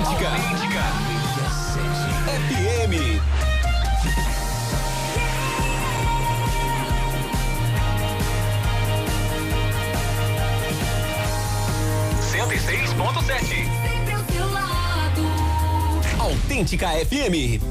Autêntica FM. 106.7. Autêntica FM.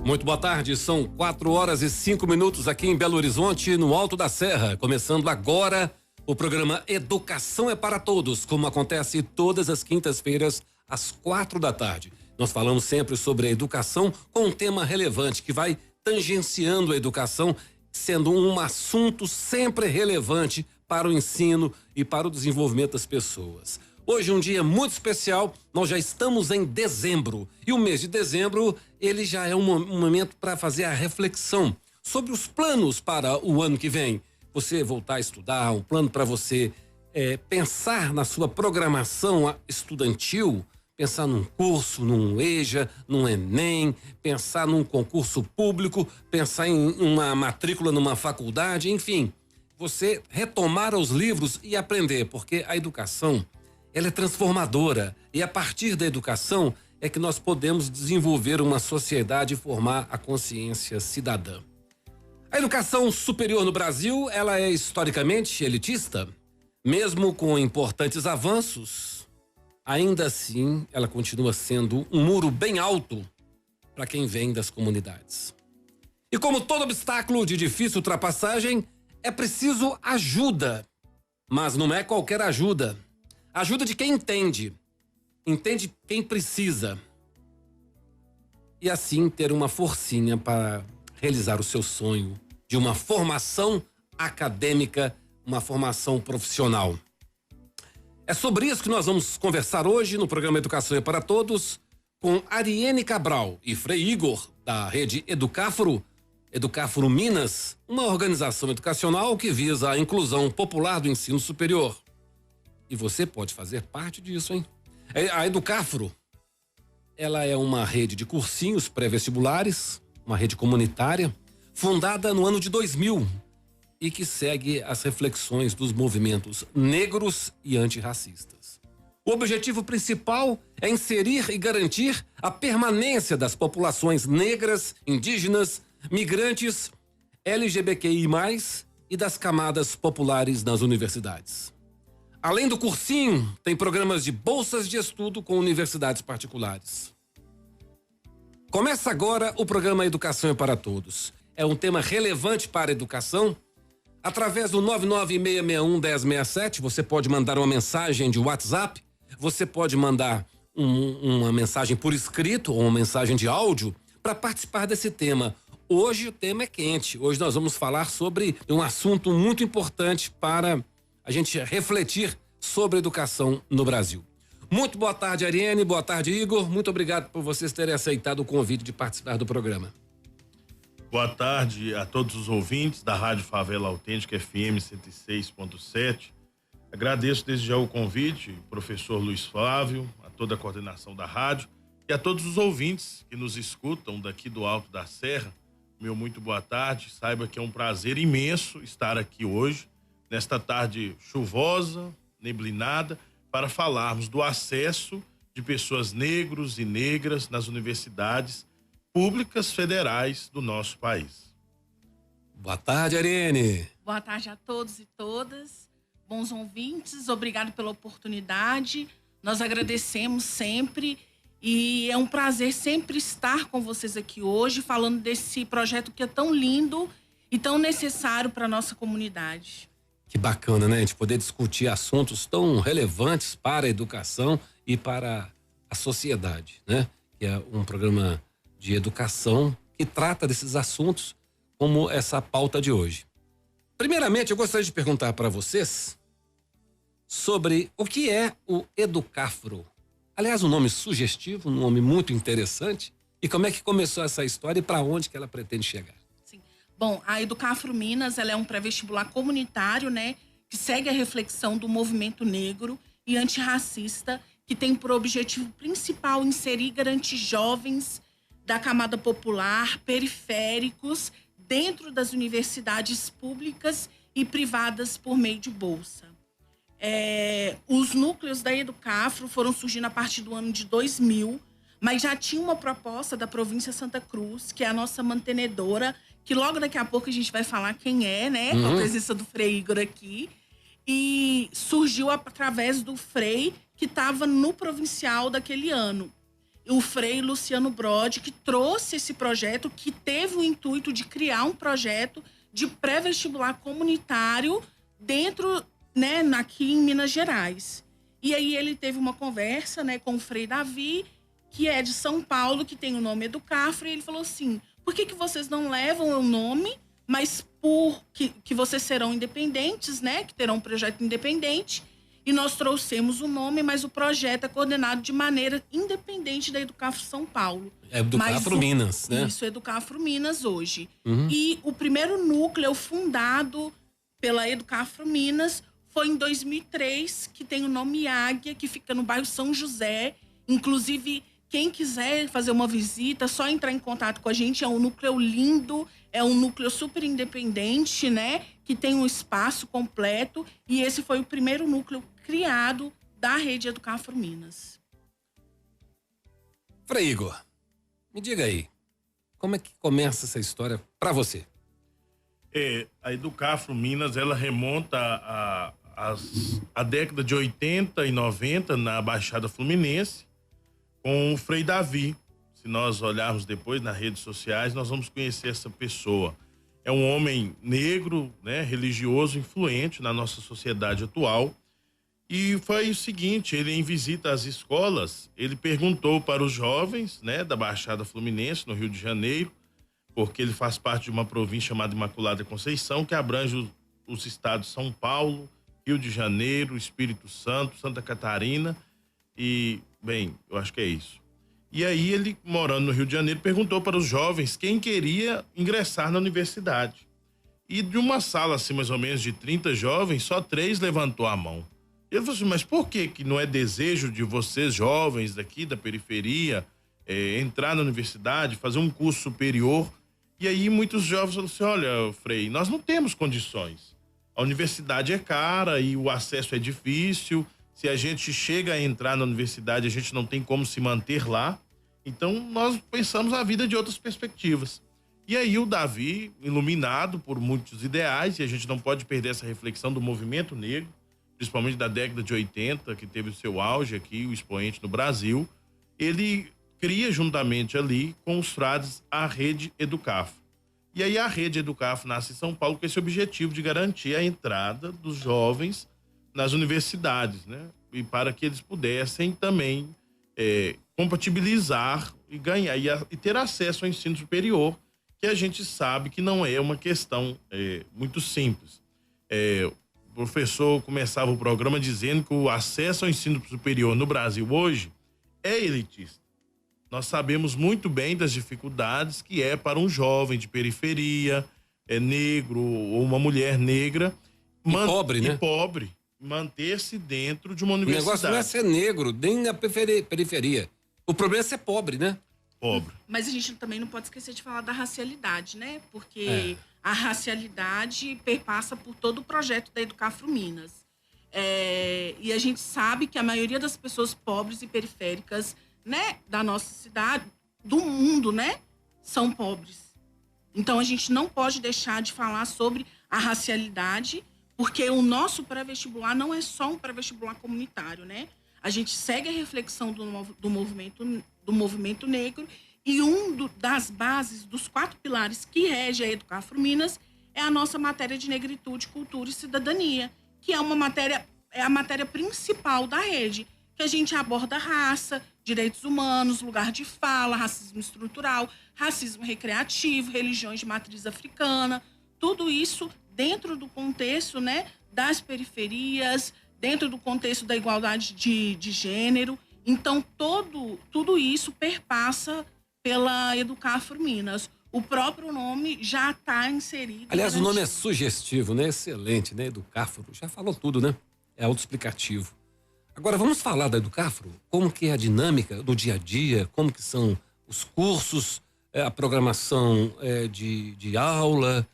Muito boa tarde, são 4h05 aqui em Belo Horizonte, no Alto da Serra. Começando agora o programa Educação é para Todos, como acontece todas as quintas-feiras, às 4 da tarde. Nós falamos sempre sobre a educação com um tema relevante que vai tangenciando a educação, sendo um assunto sempre relevante para o ensino e para o desenvolvimento das pessoas. Hoje um dia muito especial, nós já estamos em dezembro e o mês de dezembro ele já é um momento para fazer a reflexão sobre os planos para o ano que vem. Você voltar a estudar, um plano para você pensar na sua programação estudantil, pensar num curso, num EJA, num Enem, pensar num concurso público, pensar em uma matrícula numa faculdade, enfim, você retomar os livros e aprender, porque a educação ela é transformadora e a partir da educação é que nós podemos desenvolver uma sociedade e formar a consciência cidadã. A educação superior no Brasil, ela é historicamente elitista, mesmo com importantes avanços, ainda assim ela continua sendo um muro bem alto para quem vem das comunidades. E como todo obstáculo de difícil ultrapassagem, é preciso ajuda, mas não é qualquer ajuda. Ajuda de quem entende quem precisa. E assim ter uma forcinha para realizar o seu sonho de uma formação acadêmica, uma formação profissional. É sobre isso que nós vamos conversar hoje no programa Educação é para Todos com Ariene Cabral e Frei Igor, da rede Educafro Minas, uma organização educacional que visa a inclusão popular do ensino superior. E você pode fazer parte disso, hein? A Educafro, ela é uma rede de cursinhos pré-vestibulares, uma rede comunitária, fundada no ano de 2000 e que segue as reflexões dos movimentos negros e antirracistas. O objetivo principal é inserir e garantir a permanência das populações negras, indígenas, migrantes, LGBTI+, e das camadas populares nas universidades. Além do cursinho, tem programas de bolsas de estudo com universidades particulares. Começa agora o programa Educação é para Todos. É um tema relevante para a educação. Através do 996611067, você pode mandar uma mensagem de WhatsApp, você pode mandar uma mensagem por escrito ou uma mensagem de áudio para participar desse tema. Hoje o tema é quente. Hoje nós vamos falar sobre um assunto muito importante para a gente refletir sobre a educação no Brasil. Muito boa tarde, Ariene, boa tarde, Igor. Muito obrigado por vocês terem aceitado o convite de participar do programa. Boa tarde a todos os ouvintes da Rádio Favela Autêntica FM 106.7. Agradeço desde já o convite, professor Luiz Flávio, a toda a coordenação da rádio e a todos os ouvintes que nos escutam daqui do Alto da Serra. Meu muito boa tarde. Saiba que é um prazer imenso estar aqui hoje, nesta tarde chuvosa, neblinada, para falarmos do acesso de pessoas negros e negras nas universidades públicas federais do nosso país. Boa tarde, Ariene. Boa tarde a todos e todas, bons ouvintes, obrigado pela oportunidade, nós agradecemos sempre e é um prazer sempre estar com vocês aqui hoje, falando desse projeto que é tão lindo e tão necessário para a nossa comunidade. Que bacana, né? A gente poder discutir assuntos tão relevantes para a educação e para a sociedade, né? Que é um programa de educação que trata desses assuntos como essa pauta de hoje. Primeiramente, eu gostaria de perguntar para vocês sobre o que é o Educafro. Aliás, um nome sugestivo, um nome muito interessante. E como é que começou essa história e para onde que ela pretende chegar? Bom, a Educafro Minas, ela é um pré-vestibular comunitário, né? Que segue a reflexão do movimento negro e antirracista, que tem por objetivo principal inserir e garantir jovens da camada popular, periféricos, dentro das universidades públicas e privadas por meio de bolsa. Os núcleos da Educafro foram surgindo a partir do ano de 2000, mas já tinha uma proposta da província Santa Cruz, que é a nossa mantenedora, que logo daqui a pouco a gente vai falar quem é, né? Com a presença do Frei Igor aqui. E surgiu através do Frei, que estava no provincial daquele ano. O Frei Luciano Brode, que trouxe esse projeto, que teve o intuito de criar um projeto de pré-vestibular comunitário dentro, né, aqui em Minas Gerais. E aí ele teve uma conversa, né, com o Frei Davi, que é de São Paulo, que tem o nome Educafro, e ele falou assim, por que vocês não levam o nome, mas que vocês serão independentes, né, que terão um projeto independente, e nós trouxemos o nome, mas o projeto é coordenado de maneira independente da Educafro São Paulo. É Educafro Minas, né? Isso, Educafro Minas hoje. E o primeiro núcleo fundado pela Educafro Minas foi em 2003, que tem o nome Águia, que fica no bairro São José. Inclusive, quem quiser fazer uma visita, só entrar em contato com a gente. É um núcleo lindo, é um núcleo super independente, né? Que tem um espaço completo. E esse foi o primeiro núcleo criado da rede Educafro Minas. Frei Igor, me diga aí, como é que começa essa história para você? A Educafro Minas, ela remonta a década de 80 e 90 na Baixada Fluminense, com o Frei Davi. Se nós olharmos depois nas redes sociais, nós vamos conhecer essa pessoa. É um homem negro, né, religioso, influente na nossa sociedade atual. E foi o seguinte, ele em visita às escolas, ele perguntou para os jovens, né, da Baixada Fluminense, no Rio de Janeiro, porque ele faz parte de uma província chamada Imaculada Conceição, que abrange os estados de São Paulo, Rio de Janeiro, Espírito Santo, Santa Catarina e, bem, eu acho que é isso. E aí ele, morando no Rio de Janeiro, perguntou para os jovens quem queria ingressar na universidade. E de uma sala, assim, mais ou menos de 30 jovens, só 3 levantou a mão. Ele falou assim, mas por que não é desejo de vocês, jovens daqui da periferia, entrar na universidade, fazer um curso superior? E aí muitos jovens falaram assim, olha, Frei, nós não temos condições. A universidade é cara e o acesso é difícil. Se a gente chega a entrar na universidade, a gente não tem como se manter lá. Então, nós pensamos a vida de outras perspectivas. E aí o Davi, iluminado por muitos ideais, e a gente não pode perder essa reflexão do movimento negro, principalmente da década de 80, que teve o seu auge aqui, o expoente no Brasil, ele cria juntamente ali com os frades a rede Educafro. E aí a rede Educafro nasce em São Paulo com esse objetivo de garantir a entrada dos jovens nas universidades, né? E para que eles pudessem também compatibilizar e ganhar e ter acesso ao ensino superior, que a gente sabe que não é uma questão muito simples. O professor começava o programa dizendo que o acesso ao ensino superior no Brasil hoje é elitista. Nós sabemos muito bem das dificuldades que é para um jovem de periferia, negro ou uma mulher negra pobre, né? Pobre, manter-se dentro de uma universidade. O negócio não é ser negro, nem na periferia. O problema é ser pobre, né? Pobre. Mas a gente também não pode esquecer de falar da racialidade, né? Porque a racialidade perpassa por todo o projeto da Educafro Minas. E a gente sabe que a maioria das pessoas pobres e periféricas, né, da nossa cidade, do mundo, né, são pobres. Então a gente não pode deixar de falar sobre a racialidade, porque o nosso pré-vestibular não é só um pré-vestibular comunitário, né? A gente segue a reflexão do movimento negro e das bases, dos 4 pilares que rege a Educafro Minas é a nossa matéria de negritude, cultura e cidadania, que é a matéria principal da rede, que a gente aborda raça, direitos humanos, lugar de fala, racismo estrutural, racismo recreativo, religiões de matriz africana, tudo isso dentro do contexto, né, das periferias, dentro do contexto da igualdade de gênero. Então, tudo isso perpassa pela Educafro Minas. O próprio nome já está inserido. Aliás, o nome é sugestivo, né? Excelente, né? Educafro. Já falou tudo, né? É autoexplicativo. Agora, vamos falar da Educafro? Como que é a dinâmica do dia a dia? Como que são os cursos, a programação de aula,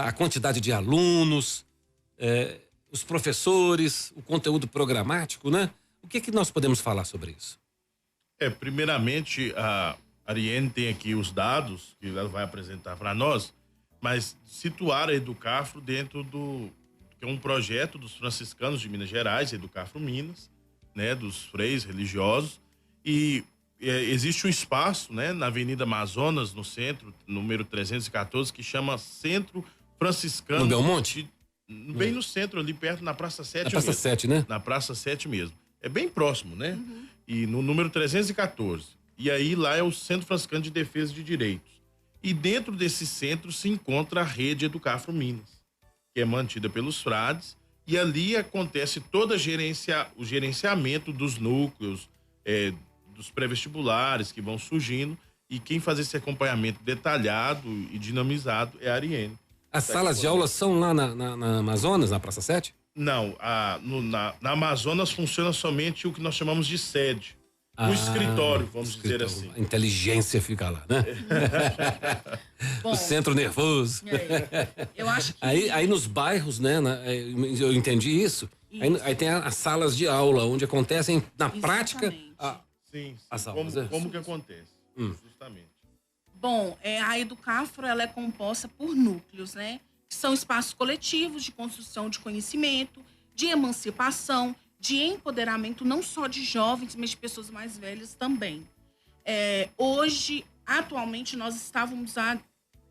a quantidade de alunos. os professores, o conteúdo programático, né? O que nós podemos falar sobre isso? Primeiramente, a Ariane tem aqui os dados que ela vai apresentar para nós, mas situar a Educafro dentro que é um projeto dos franciscanos de Minas Gerais, Educafro Minas, né, dos freios religiosos, e existe um espaço, né, na Avenida Amazonas, no centro, número 314, que chama Centro Franciscano. No Belmonte? Bem no centro, ali perto, na Praça 7 Na Praça 7, né? Na Praça 7 mesmo. É bem próximo, né? E no número 314. E aí lá é o Centro Franciscano de Defesa de Direitos. E dentro desse centro se encontra a rede Educafro Minas, que é mantida pelos frades, e ali acontece todo o gerenciamento dos núcleos, dos pré-vestibulares que vão surgindo, e quem faz esse acompanhamento detalhado e dinamizado é a Ariane. As salas de aula são lá na Amazonas, na Praça 7? Não, na Amazonas funciona somente o que nós chamamos de sede. O escritório, vamos dizer assim. A inteligência fica lá, né? Bom, o centro nervoso. Eu acho que... Aí nos bairros, né? Eu entendi isso. Aí tem as salas de aula, onde acontecem, na prática, sim. as aulas. Como que acontece? Justamente. Bom, a Educafro, ela é composta por núcleos, né? Que são espaços coletivos de construção de conhecimento, de emancipação, de empoderamento, não só de jovens, mas de pessoas mais velhas também. Hoje, atualmente, nós estávamos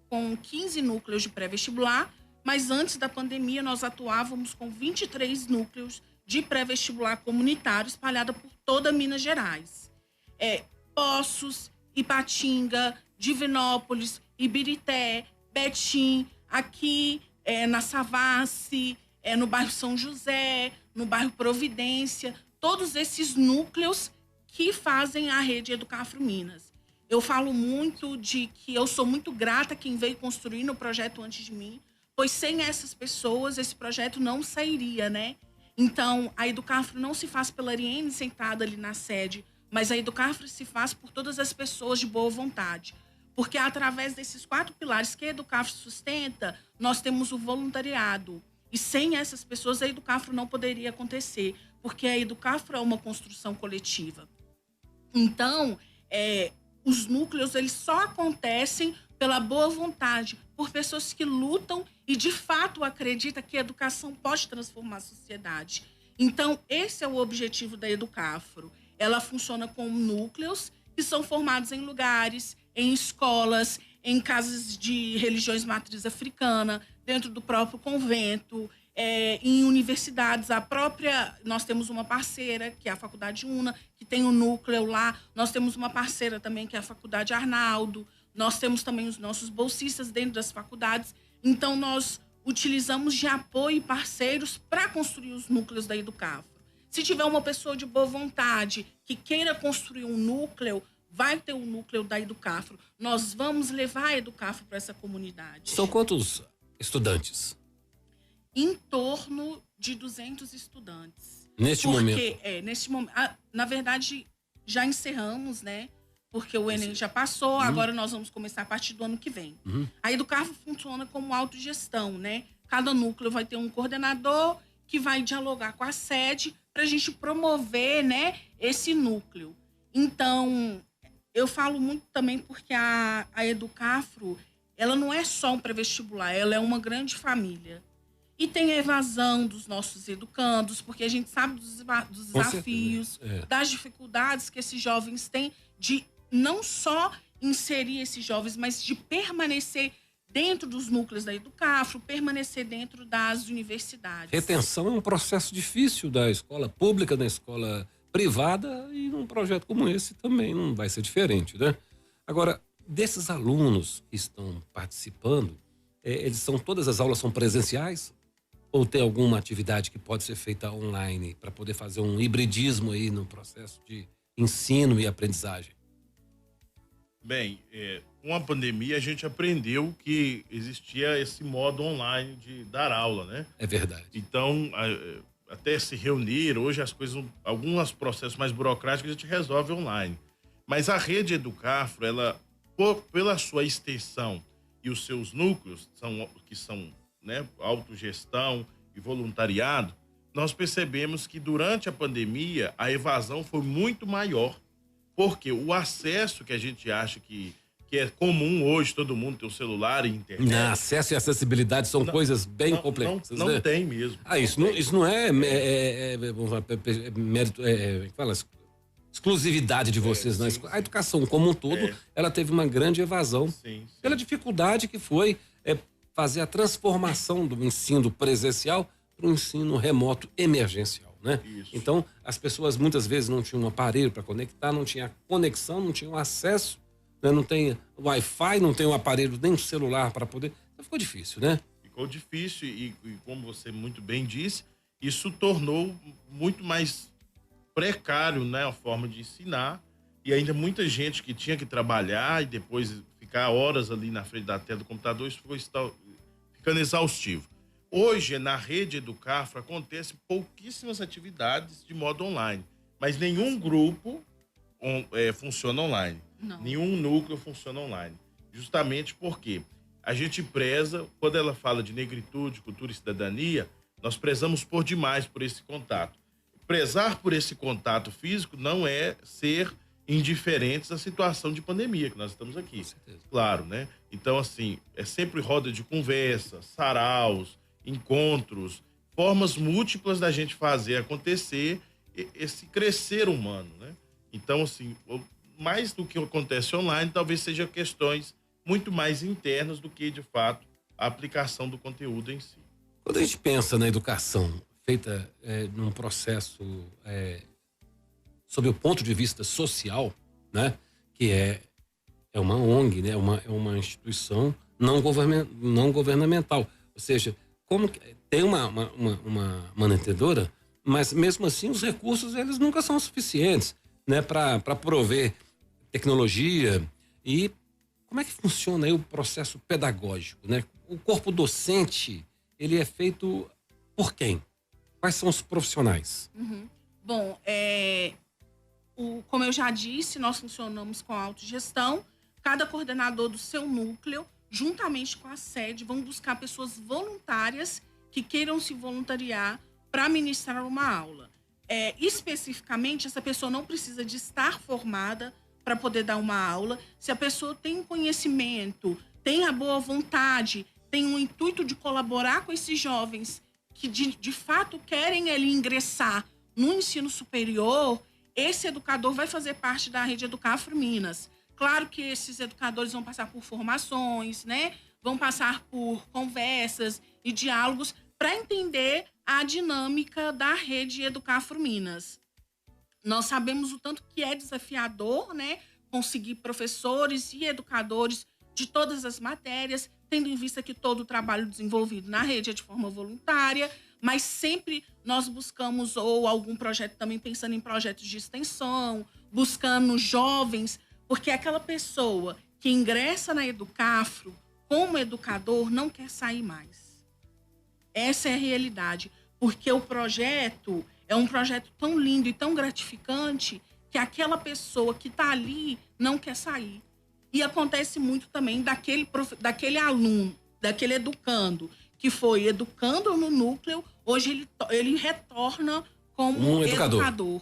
com 15 núcleos de pré-vestibular, mas antes da pandemia nós atuávamos com 23 núcleos de pré-vestibular comunitário espalhada por toda Minas Gerais. Poços, Ipatinga, Divinópolis, Ibirité, Betim, aqui na Savassi, no bairro São José, no bairro Providência, todos esses núcleos que fazem a rede Educafro Minas. Eu falo muito de que eu sou muito grata a quem veio construindo o projeto antes de mim, pois sem essas pessoas esse projeto não sairia, né? Então, a Educafro não se faz pela Ariane sentada ali na sede, mas a Educafro se faz por todas as pessoas de boa vontade. Porque através desses 4 pilares que a Educafro sustenta, nós temos o voluntariado. E sem essas pessoas, a Educafro não poderia acontecer, porque a Educafro é uma construção coletiva. Então, os núcleos, eles só acontecem pela boa vontade, por pessoas que lutam e, de fato, acreditam que a educação pode transformar a sociedade. Então, esse é o objetivo da Educafro. Ela funciona com núcleos que são formados em lugares, em escolas, em casas de religiões matriz africana, dentro do próprio convento, em universidades. Nós temos uma parceira, que é a Faculdade UNA, que tem um núcleo lá. Nós temos uma parceira também, que é a Faculdade Arnaldo. Nós temos também os nossos bolsistas dentro das faculdades. Então, nós utilizamos de apoio e parceiros para construir os núcleos da Educafro. Se tiver uma pessoa de boa vontade que queira construir um núcleo, vai ter um núcleo da Educafro. Nós vamos levar a Educafro para essa comunidade. São quantos estudantes? Em torno de 200 estudantes. Neste momento? Neste momento. Na verdade, já encerramos, né? Porque o Enem já passou, agora nós vamos começar a partir do ano que vem. A Educafro funciona como autogestão, né? Cada núcleo vai ter um coordenador que vai dialogar com a sede para a gente promover, né, esse núcleo. Então, eu falo muito também porque a Educafro, ela não é só um pré-vestibular, ela é uma grande família. E tem a evasão dos nossos educandos, porque a gente sabe dos desafios, das dificuldades que esses jovens têm de não só inserir esses jovens, mas de permanecer dentro dos núcleos da Educafro, permanecer dentro das universidades. Retenção é um processo difícil da escola pública, da escola privada, e num projeto como esse também não vai ser diferente, né? Agora, desses alunos que estão participando, todas as aulas são presenciais? Ou tem alguma atividade que pode ser feita online para poder fazer um hibridismo aí no processo de ensino e aprendizagem? Bem, com a pandemia a gente aprendeu que existia esse modo online de dar aula, né? É verdade. Então, até se reunir, hoje as coisas, alguns processos mais burocráticos a gente resolve online. Mas a rede Educafro, ela, pela sua extensão e os seus núcleos, que são, né, autogestão e voluntariado, nós percebemos que durante a pandemia a evasão foi muito maior, porque o acesso que a gente acha que é comum hoje, todo mundo tem um celular e internet. Acesso e acessibilidade são coisas bem complexas. Não, né? tem mesmo. Isso não é mérito, fala, exclusividade de vocês, não. A educação como um todo, ela teve uma grande evasão pela dificuldade que foi fazer a transformação do ensino presencial para um ensino remoto emergencial, né? Isso. Então, as pessoas muitas vezes não tinham um aparelho para conectar, não tinha conexão, não tinham acesso, né? Não tem Wi-Fi, não tem um aparelho, nem um celular para poder... Então ficou difícil, né? Ficou difícil e como você muito bem disse, isso tornou muito mais precário, né, a forma de ensinar, e ainda muita gente que tinha que trabalhar e depois ficar horas ali na frente da tela do computador, isso foi ficando exaustivo. Hoje, na rede Educafro, acontecem pouquíssimas atividades de modo online, mas nenhum grupo funciona online. Não. Nenhum núcleo funciona online. Justamente porque a gente preza, quando ela fala de negritude, cultura e cidadania, nós prezamos por demais por esse contato. Prezar por esse contato físico não é ser indiferentes à situação de pandemia que nós estamos aqui. Com certeza. Claro, né? Então, assim, é sempre roda de conversa, saraus, encontros, formas múltiplas da gente fazer acontecer esse crescer humano, né? Então, assim, mais do que acontece online, talvez seja questões muito mais internas do que, de fato, a aplicação do conteúdo em si. Quando a gente pensa na educação feita num processo sob o ponto de vista social, né, que é uma ONG, né, é uma instituição não governamental, ou seja, como tem uma mantenedora, mas mesmo assim os recursos eles nunca são suficientes, né, para prover tecnologia. E como é que funciona aí o processo pedagógico, né? O corpo docente, ele é feito por quem? Quais são os profissionais? Bom, como eu já disse, nós funcionamos com a autogestão. Cada coordenador do seu núcleo, juntamente com a sede, vão buscar pessoas voluntárias que queiram se voluntariar para ministrar uma aula. Especificamente, essa pessoa não precisa de estar formada para poder dar uma aula. Se a pessoa tem conhecimento, tem a boa vontade, tem o intuito de colaborar com esses jovens que de fato querem ingressar no ensino superior, esse educador vai fazer parte da rede Educafro Minas. Claro que esses educadores vão passar por formações, né? Vão passar por conversas e diálogos para entender a dinâmica da rede Educafro Minas. Nós sabemos o tanto que é desafiador, né, conseguir professores e educadores de todas as matérias, tendo em vista que todo o trabalho desenvolvido na rede é de forma voluntária, mas sempre nós buscamos ou algum projeto também pensando em projetos de extensão, buscando jovens, porque aquela pessoa que ingressa na Educafro como educador não quer sair mais. Essa é a realidade, porque o projeto é um projeto tão lindo e tão gratificante que aquela pessoa que está ali não quer sair. E acontece muito também daquele aluno, daquele educando, que foi educando no núcleo, hoje ele retorna como um educador.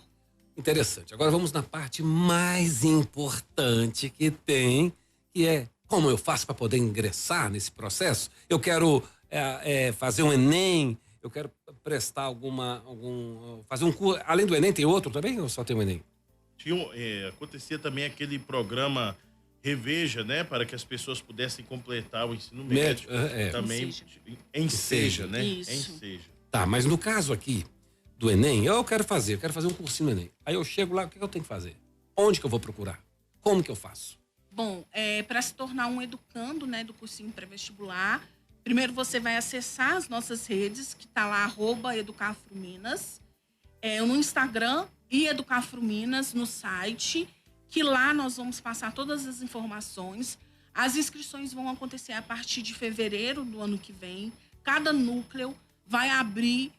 Interessante. Agora vamos na parte mais importante que tem, que é como eu faço para poder ingressar nesse processo. Eu quero fazer um Enem, eu quero prestar fazer um curso. Além do Enem, tem outro também ou só tem o Enem? Acontecia também aquele programa Reveja, né, para que as pessoas pudessem completar o ensino médio. Também Enseja, né? Isso. Enseja. Tá, mas no caso aqui do Enem, eu quero fazer um cursinho no Enem. Aí eu chego lá, o que eu tenho que fazer? Onde que eu vou procurar? Como que eu faço? Bom, para se tornar um educando, né, do cursinho pré-vestibular, primeiro você vai acessar as nossas redes, que tá lá, @EducafroMinas, no Instagram e EducafroMinas no site, que lá nós vamos passar todas as informações. As inscrições vão acontecer a partir de fevereiro do ano que vem. Cada núcleo vai abrir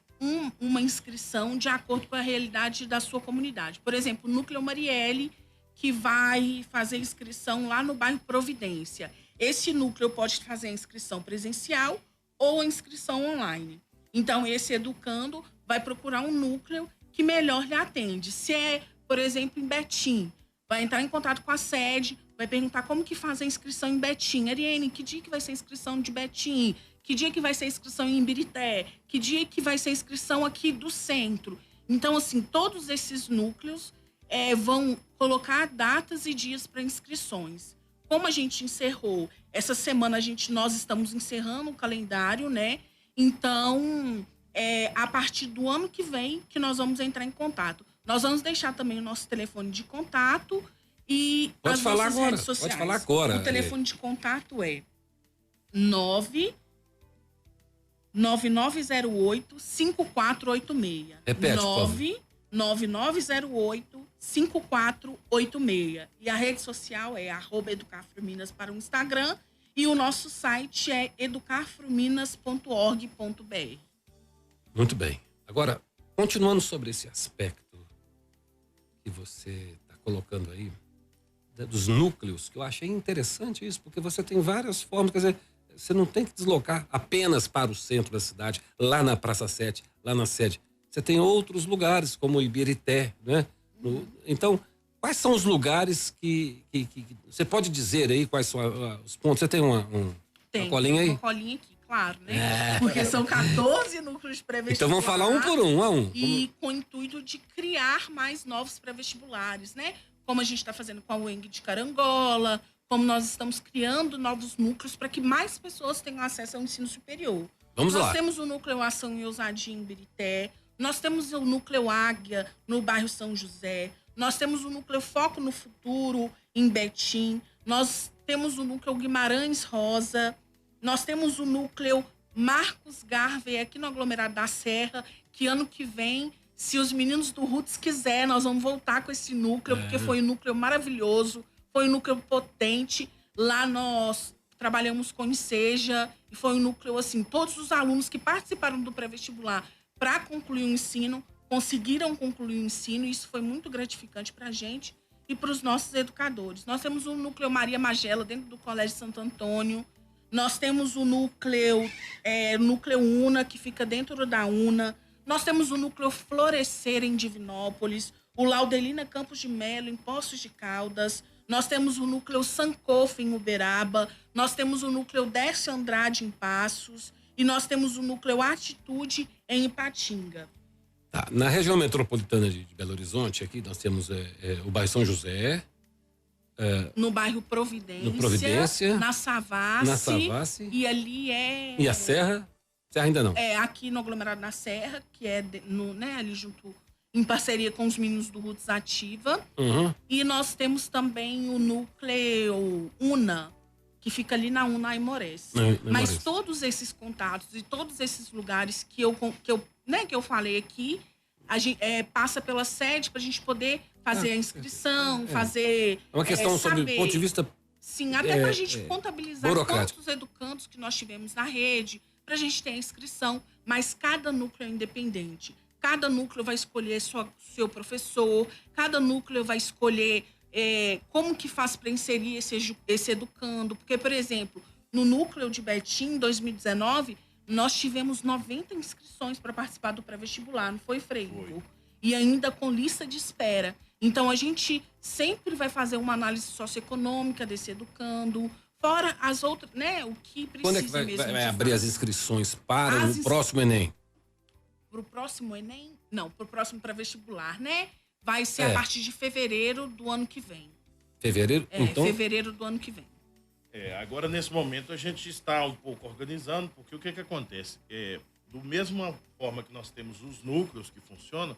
uma inscrição de acordo com a realidade da sua comunidade. Por exemplo, o Núcleo Marielle, que vai fazer inscrição lá no bairro Providência. Esse núcleo pode fazer a inscrição presencial ou a inscrição online. Então, esse educando vai procurar um núcleo que melhor lhe atende. Se é, por exemplo, em Betim, vai entrar em contato com a sede, vai perguntar como que faz a inscrição em Betim. Ariane, que dia que vai ser a inscrição de Betim? Que dia que vai ser a inscrição em Ibirité? Que dia que vai ser a inscrição aqui do centro? Então, assim, todos esses núcleos vão colocar datas e dias para inscrições. Como a gente encerrou, essa semana nós estamos encerrando o calendário, né? Então, a partir do ano que vem que nós vamos entrar em contato. Nós vamos deixar também o nosso telefone de contato e as nossas redes sociais. Pode falar agora. O telefone de contato é 9908-5486. Repete, por favor. 9908-5486. E a rede social é @educarfrominas para o Instagram. E o nosso site é educarfrominas.org.br. Muito bem. Agora, continuando sobre esse aspecto que você está colocando aí, dos núcleos, que eu achei interessante isso, porque você tem várias formas, quer dizer, você não tem que deslocar apenas para o centro da cidade, lá na Praça 7, lá na sede. Você tem outros lugares, como Ibirité, né? Então, quais são os lugares que você pode dizer aí quais são os pontos? Você tem uma colinha aí? Uma colinha aqui, claro, né? Porque são 14 núcleos pré-vestibulares. Então vamos falar um por um, E com o intuito de criar mais novos pré-vestibulares, né? Como a gente está fazendo com a UENG de Carangola, como nós estamos criando novos núcleos para que mais pessoas tenham acesso ao ensino superior. Vamos lá. Nós temos o núcleo Ação e Ousadia em Ibirité, nós temos o núcleo Águia no bairro São José, nós temos o núcleo Foco no Futuro em Betim, nós temos o núcleo Guimarães Rosa, nós temos o núcleo Marcos Garvey aqui no aglomerado da Serra, que ano que vem, se os meninos do Roots quiser, nós vamos voltar com esse núcleo, porque foi um núcleo maravilhoso, foi um núcleo potente. Lá nós trabalhamos com Enseja e foi um núcleo assim, todos os alunos que participaram do pré-vestibular para concluir o ensino, conseguiram concluir o ensino, e isso foi muito gratificante para a gente e para os nossos educadores. Nós temos o núcleo Maria Magela dentro do Colégio Santo Antônio, nós temos o núcleo UNA, que fica dentro da UNA, nós temos o núcleo Florescer em Divinópolis, o Laudelina Campos de Melo em Poços de Caldas, nós temos o núcleo Sankofa em Uberaba, nós temos o núcleo Décio Andrade em Passos e nós temos o núcleo Atitude em Ipatinga. Tá. Na região metropolitana de Belo Horizonte, aqui nós temos o bairro São José. No bairro Providência, na Savassi. E ali E a Serra? Serra ainda não. Aqui no aglomerado da Serra, que é ali junto, em parceria com os meninos do Roots Ativa. Uhum. E nós temos também o núcleo UNA, que fica ali na UNA Aimorés. Mas todos esses contatos e todos esses lugares que eu falei aqui, a gente passa pela sede para a gente poder fazer a inscrição, fazer... É uma questão sobre o ponto de vista... Sim, até para a gente contabilizar burocrático. quantos educandos que nós tivemos na rede, para a gente ter a inscrição, mas cada núcleo é independente. Cada núcleo vai escolher seu professor, cada núcleo vai escolher como que faz para inserir esse educando. Porque, por exemplo, no núcleo de Betim, em 2019, nós tivemos 90 inscrições para participar do pré-vestibular, não foi, Frei? Foi. E ainda com lista de espera. Então, a gente sempre vai fazer uma análise socioeconômica desse educando, fora as outras, né? O que precisa. Quando é que vai abrir as inscrições para o próximo Enem? Para o próximo Enem? Não, para o próximo pré-vestibular, né? Vai ser a partir de fevereiro do ano que vem. Fevereiro? Então... fevereiro do ano que vem. Agora, nesse momento, a gente está um pouco organizando, porque o que acontece? Do mesma forma que nós temos os núcleos que funcionam,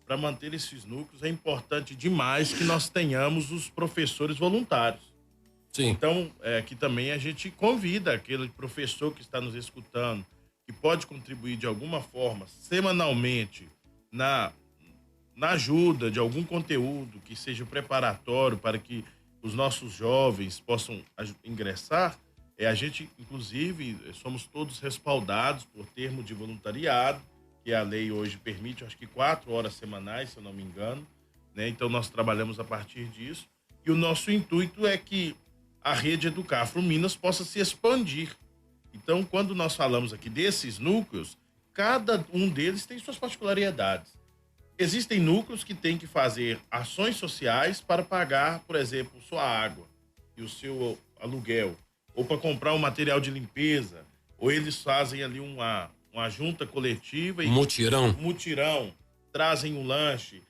para manter esses núcleos é importante demais que nós tenhamos os professores voluntários. Sim. Então, aqui também a gente convida aquele professor que está nos escutando, que pode contribuir de alguma forma, semanalmente, na ajuda de algum conteúdo que seja preparatório para que os nossos jovens possam ingressar. A gente, inclusive, somos todos respaldados por termo de voluntariado, que a lei hoje permite, acho que 4 horas semanais, se eu não me engano, né? Então, nós trabalhamos a partir disso. E o nosso intuito é que a rede Educafro Minas possa se expandir. Então, quando nós falamos aqui desses núcleos, cada um deles tem suas particularidades. Existem núcleos que têm que fazer ações sociais para pagar, por exemplo, sua água e o seu aluguel, ou para comprar um material de limpeza, ou eles fazem ali uma junta coletiva e mutirão, trazem um lanche.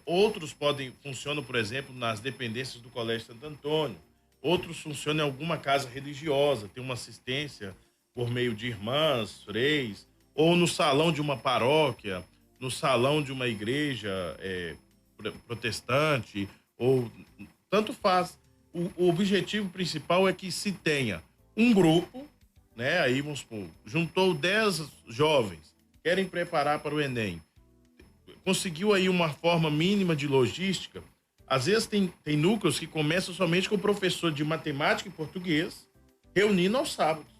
Outros funcionam, por exemplo, nas dependências do Colégio Santo Antônio. Outros funcionam em alguma casa religiosa, tem uma assistência por meio de irmãs, freis, ou no salão de uma paróquia, no salão de uma igreja protestante, ou tanto faz. O objetivo principal é que se tenha um grupo, né? Aí vamos supor, juntou 10 jovens, querem preparar para o Enem, conseguiu aí uma forma mínima de logística. Às vezes tem núcleos que começam somente com o professor de matemática e português, reunindo aos sábados,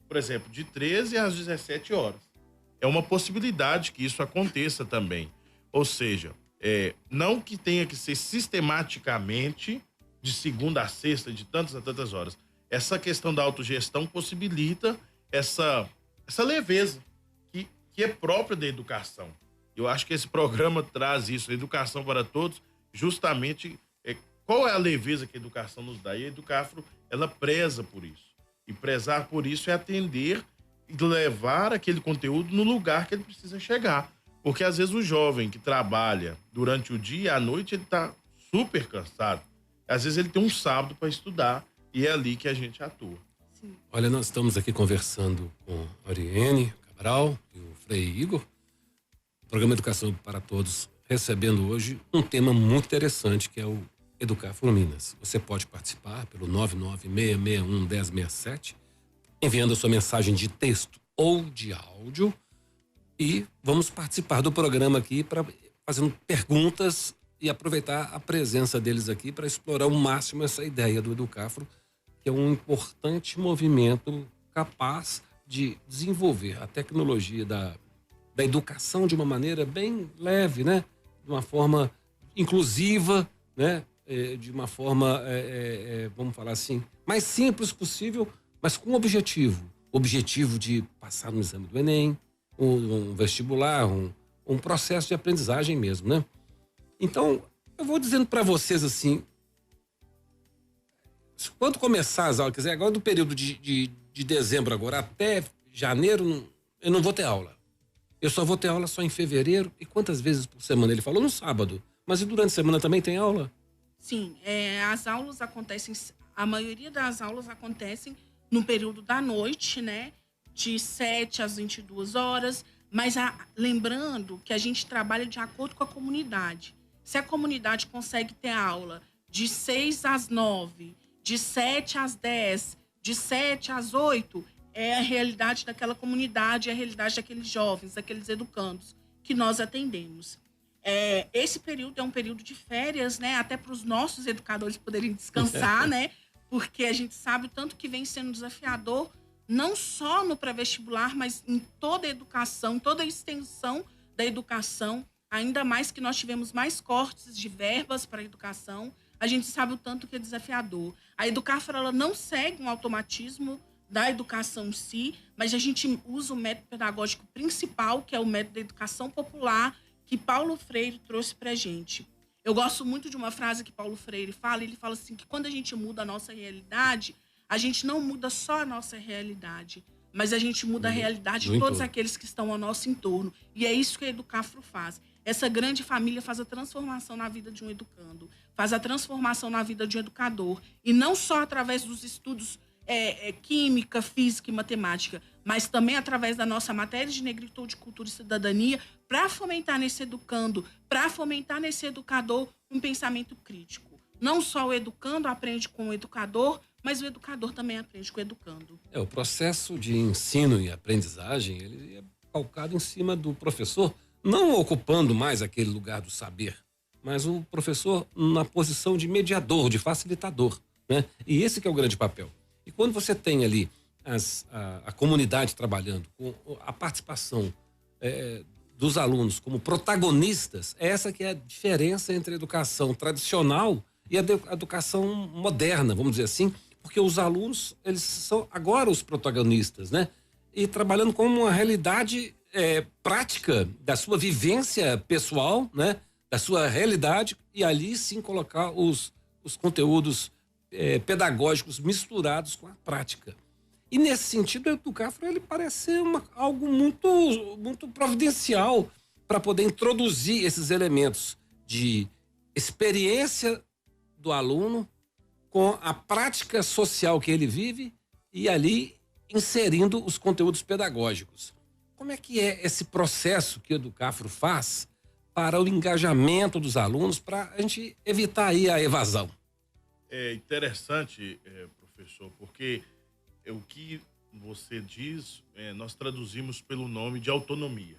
por exemplo, de 13 às 17 horas. É uma possibilidade que isso aconteça também. Ou seja, não que tenha que ser sistematicamente de segunda a sexta, de tantas a tantas horas. Essa questão da autogestão possibilita essa leveza que é própria da educação. Eu acho que esse programa traz isso, educação para todos, justamente qual é a leveza que a educação nos dá. E a Educafro, ela preza por isso. E prezar por isso é atender e levar aquele conteúdo no lugar que ele precisa chegar. Porque às vezes o jovem que trabalha durante o dia e à noite, ele está super cansado. Às vezes ele tem um sábado para estudar e é ali que a gente atua. Sim. Olha, nós estamos aqui conversando com a Ariane Cabral e o Frei Igor, Programa Educação para Todos, recebendo hoje um tema muito interessante, que é o Educafro Minas. Você pode participar pelo 996611067, enviando a sua mensagem de texto ou de áudio, e vamos participar do programa aqui para fazendo perguntas e aproveitar a presença deles aqui para explorar ao máximo essa ideia do Educafro, que é um importante movimento capaz de desenvolver a tecnologia da educação de uma maneira bem leve, né? De uma forma inclusiva, né? De uma forma, vamos falar assim, mais simples possível, mas com objetivo de passar no exame do Enem, um vestibular, um processo de aprendizagem mesmo, né? Então, eu vou dizendo para vocês assim, quando começar as aulas, quer dizer, agora do período de dezembro agora até janeiro, eu não vou ter aula. Eu só vou ter aula só em fevereiro. E quantas vezes por semana? Ele falou no sábado. Mas e durante a semana também tem aula? Sim, as aulas acontecem, a maioria das aulas acontecem no período da noite, né? De 7 às 22 horas. Mas lembrando que a gente trabalha de acordo com a comunidade. Se a comunidade consegue ter aula de 6 às 9, de 7 às 10, de 7 às 8, é a realidade daquela comunidade, é a realidade daqueles jovens, daqueles educandos que nós atendemos. Esse período é um período de férias, né? Até para os nossos educadores poderem descansar, né? Porque a gente sabe o tanto que vem sendo desafiador, não só no pré-vestibular, mas em toda a educação, toda a extensão da educação. Ainda mais que nós tivemos mais cortes de verbas para a educação, a gente sabe o tanto que é desafiador. A Educafro, ela não segue um automatismo da educação em si, mas a gente usa o método pedagógico principal, que é o método da educação popular, que Paulo Freire trouxe para a gente. Eu gosto muito de uma frase que Paulo Freire fala, ele fala assim, que quando a gente muda a nossa realidade, a gente não muda só a nossa realidade, mas a gente muda a realidade de todos aqueles que estão ao nosso entorno. E é isso que a Educafro faz. Essa grande família faz a transformação na vida de um educando, faz a transformação na vida de um educador. E não só através dos estudos química, física e matemática, mas também através da nossa matéria de negritude, cultura e cidadania, para fomentar nesse educando, para fomentar nesse educador um pensamento crítico. Não só o educando aprende com o educador, mas o educador também aprende com o educando. O processo de ensino e aprendizagem, ele é calcado em cima do professor, não ocupando mais aquele lugar do saber, mas o professor na posição de mediador, de facilitador, né? E esse que é o grande papel. E quando você tem ali a comunidade trabalhando, com a participação dos alunos como protagonistas, essa que é a diferença entre a educação tradicional e a educação moderna, vamos dizer assim, porque os alunos, eles são agora os protagonistas, né? E trabalhando com uma realidade prática, da sua vivência pessoal, né? Da sua realidade, e ali sim colocar os conteúdos pedagógicos misturados com a prática. E nesse sentido, o Educafro ele parece ser algo muito providencial para poder introduzir esses elementos de experiência do aluno com a prática social que ele vive e ali inserindo os conteúdos pedagógicos. Como é que é esse processo que o Educafro faz para o engajamento dos alunos, para a gente evitar aí a evasão? É interessante, professor, porque o que você diz, nós traduzimos pelo nome de autonomia.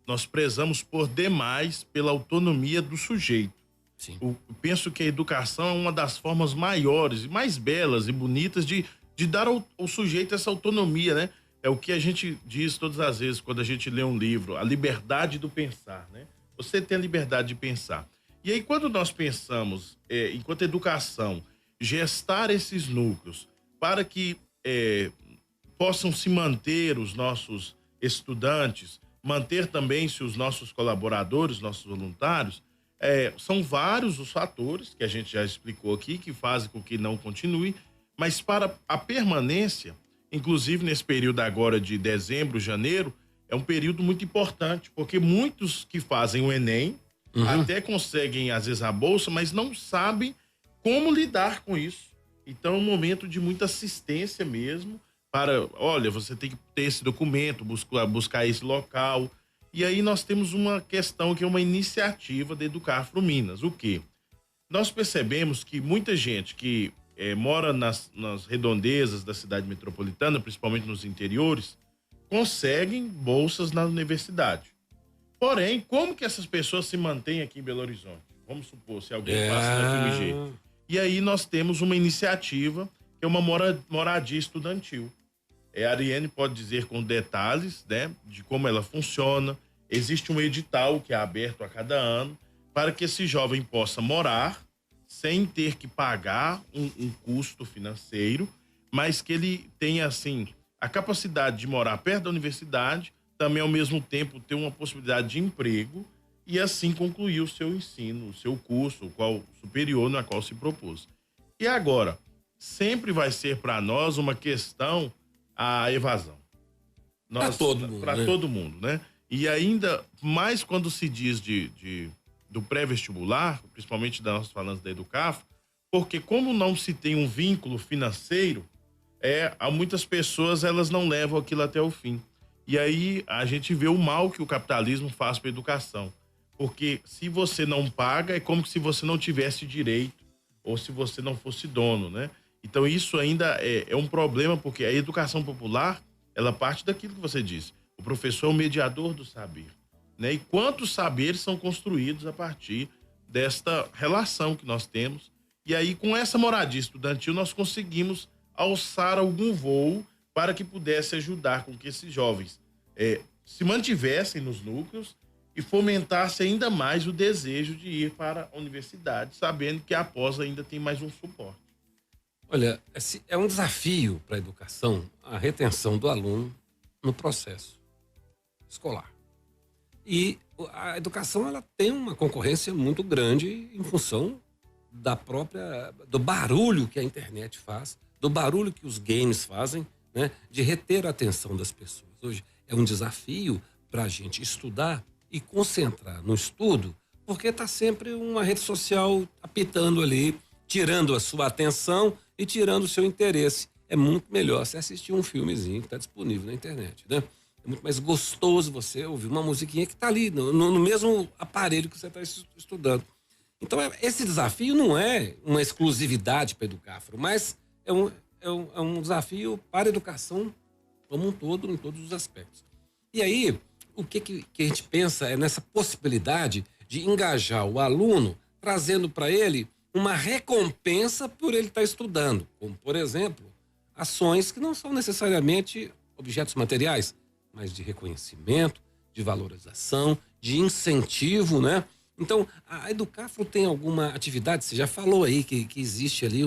Nós prezamos por demais pela autonomia do sujeito. Sim. Eu penso que a educação é uma das formas maiores, mais belas e bonitas de dar ao sujeito essa autonomia, né? É o que a gente diz todas as vezes quando a gente lê um livro, a liberdade do pensar, né? Você tem a liberdade de pensar. E aí, quando nós pensamos, enquanto educação, gestar esses núcleos para que possam se manter os nossos estudantes, manter também-se os nossos colaboradores, nossos voluntários, são vários os fatores que a gente já explicou aqui, que fazem com que não continue, mas para a permanência, inclusive nesse período agora de dezembro, janeiro, é um período muito importante, porque muitos que fazem o Enem até conseguem, às vezes, a bolsa, mas não sabem como lidar com isso. Então, é um momento de muita assistência mesmo para, olha, você tem que ter esse documento, buscar esse local. E aí nós temos uma questão que é uma iniciativa da Educafro Minas. O quê? Nós percebemos que muita gente que mora nas redondezas da cidade metropolitana, principalmente nos interiores, conseguem bolsas na universidade. Porém, como que essas pessoas se mantêm aqui em Belo Horizonte? Vamos supor, se alguém passa da FMG. E aí nós temos uma iniciativa que é uma moradia estudantil. A Ariane pode dizer com detalhes, né, de como ela funciona. Existe um edital que é aberto a cada ano para que esse jovem possa morar sem ter que pagar um custo financeiro, mas que ele tenha, assim, a capacidade de morar perto da universidade, também ao mesmo tempo ter uma possibilidade de emprego e assim concluir o seu ensino, o seu curso, o qual superior na qual se propôs. E agora, sempre vai ser para nós uma questão a evasão. Para todo mundo, para né? todo mundo, né? E ainda mais quando se diz do pré-vestibular, principalmente nós falamos da Educafro, porque como não se tem um vínculo financeiro, muitas pessoas elas não levam aquilo até o fim. E aí a gente vê o mal que o capitalismo faz para a educação. Porque se você não paga, é como se você não tivesse direito, ou se você não fosse dono, né? Então isso ainda é um problema, porque a educação popular, ela parte daquilo que você disse. O professor é o mediador do saber, né? E quantos saberes são construídos a partir desta relação que nós temos. E aí, com essa moradia estudantil, nós conseguimos alçar algum voo para que pudesse ajudar com que esses jovens se mantivessem nos núcleos e fomentasse ainda mais o desejo de ir para a universidade, sabendo que após ainda tem mais um suporte. Olha, é um desafio para a educação a retenção do aluno no processo escolar. E a educação ela tem uma concorrência muito grande em função do barulho que a internet faz, do barulho que os games fazem, né, de reter a atenção das pessoas. Hoje é um desafio para a gente estudar e concentrar no estudo, porque está sempre uma rede social apitando ali, tirando a sua atenção e tirando o seu interesse. É muito melhor você assistir um filmezinho que está disponível na internet, né? É muito mais gostoso você ouvir uma musiquinha que está ali, no mesmo aparelho que você está estudando. Então, esse desafio não é uma exclusividade para a Educafro, mas é um desafio para a educação como um todo, em todos os aspectos. E aí, o que a gente pensa é nessa possibilidade de engajar o aluno, trazendo para ele uma recompensa por ele estar estudando, como, por exemplo, ações que não são necessariamente objetos materiais, mas de reconhecimento, de valorização, de incentivo, né? Então, a Educafro tem alguma atividade, você já falou aí que existe ali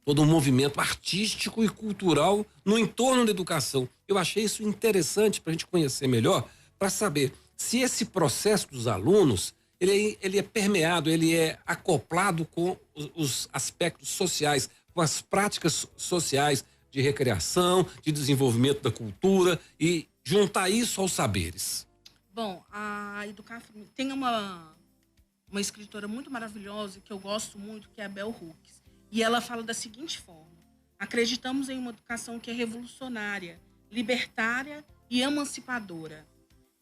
todo um movimento artístico e cultural no entorno da educação. Eu achei isso interessante para a gente conhecer melhor, para saber se esse processo dos alunos ele é permeado, ele é acoplado com os aspectos sociais, com as práticas sociais de recreação, de desenvolvimento da cultura e juntar isso aos saberes. Bom, a Educafro tem uma escritora muito maravilhosa que eu gosto muito, que é a Bell Hooks. E ela fala da seguinte forma: acreditamos em uma educação que é revolucionária, libertária e emancipadora,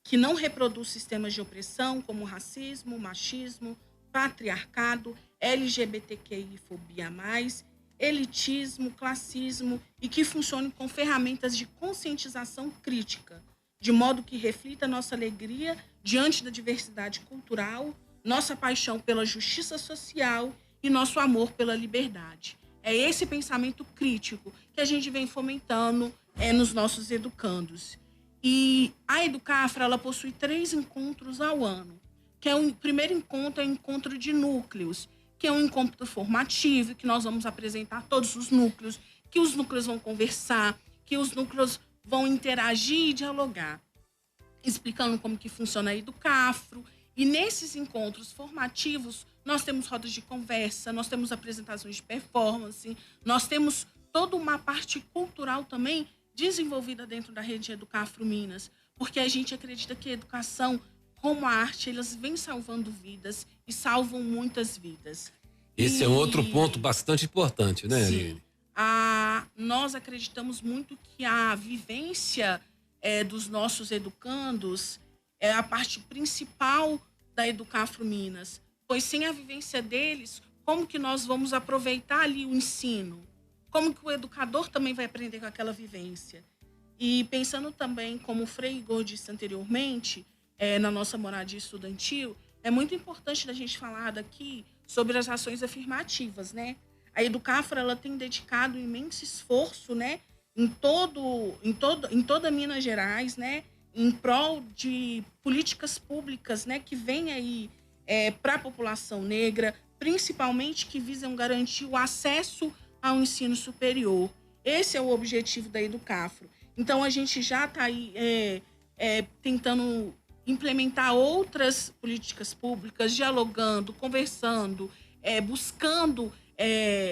que não reproduz sistemas de opressão como racismo, machismo, patriarcado, LGBTQI-fobia+, elitismo, classismo e que funcione com ferramentas de conscientização crítica, de modo que reflita nossa alegria diante da diversidade cultural, nossa paixão pela justiça social e nosso amor pela liberdade. É esse pensamento crítico que a gente vem fomentando nos nossos educandos. E a Educafro, ela possui 3 encontros ao ano, que o primeiro encontro é o encontro de núcleos, que é um encontro formativo, que nós vamos apresentar todos os núcleos, que os núcleos vão conversar, que os núcleos vão interagir e dialogar, explicando como que funciona a Educafro. E nesses encontros formativos, nós temos rodas de conversa, nós temos apresentações de performance, nós temos toda uma parte cultural também desenvolvida dentro da rede Educafro Minas, porque a gente acredita que a educação, como a arte, elas vêm salvando vidas e salvam muitas vidas. Esse é um outro ponto bastante importante, né, Aline? Nós acreditamos muito que a vivência dos nossos educandos é a parte principal da Educafro Minas, pois sem a vivência deles, como que nós vamos aproveitar ali o ensino? Como que o educador também vai aprender com aquela vivência? E pensando também, como o Frei Igor disse anteriormente, na nossa moradia estudantil, é muito importante da gente falar daqui sobre as ações afirmativas, né? A Educafro, ela tem dedicado um imenso esforço, né, em toda Minas Gerais, né, em prol de políticas públicas, né, que vêm aí para a população negra, principalmente que visam garantir o acesso ao ensino superior. Esse é o objetivo da Educafro. Então, a gente já está aí tentando implementar outras políticas públicas, dialogando, conversando, buscando